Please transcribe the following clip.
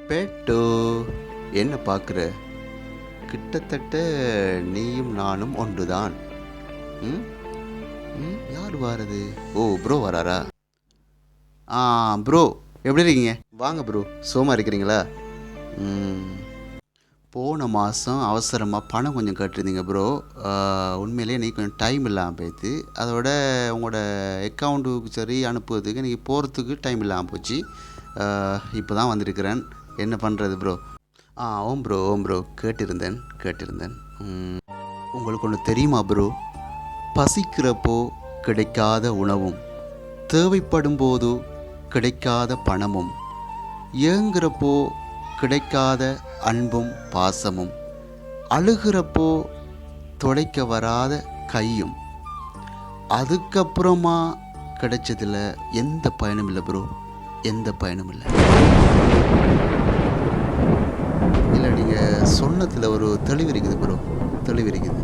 பேட்டோ, என்ன பார்க்குற? கிட்டத்தட்ட நீயும் நானும் ஒன்றுதான். ம் ம் யார் வாரது? ஓ, ப்ரோ வராரா? ஆ, ப்ரோ, எப்படி இருக்கீங்க? வாங்க ப்ரோ, சுகமாக இருக்கிறீங்களா? ம் போன மாதம் அவசரமாக பணம் கொஞ்சம் கட்டிருந்தீங்க ப்ரோ. உண்மையிலேயே நீ கொஞ்சம் டைம் இல்லாமல் போயிடுது. அதோட உங்களோட அக்கௌண்ட்டுக்கு சரி அனுப்புவதுக்கு நீங்கள் போகிறதுக்கு டைம் இல்லாமல் போச்சு. இப்போ தான் வந்திருக்கிறேன். என்ன பண்ணுறது ப்ரோ? ஓம் ப்ரோ, ஓம் ப்ரோ, கேட்டிருந்தேன். ம், உங்களுக்கு ஒன்று தெரியுமா ப்ரோ? பசிக்கிறப்போ கிடைக்காத உணவும், தேவைப்படும் போது கிடைக்காத பணமும், ஏங்குறப்போ கிடைக்காத அன்பும் பாசமும், அழுகிறப்போ துடைக்க வராத கையும், அதுக்கப்புறமா கிடைச்சதில் எந்த பயனும் இல்லை ப்ரோ, எந்த பயனும் இல்லை. இல்லை, நீங்கள் சொன்னதில் ஒரு தெளிவு இருக்குது ப்ரோ, தெளிவு இருக்குது.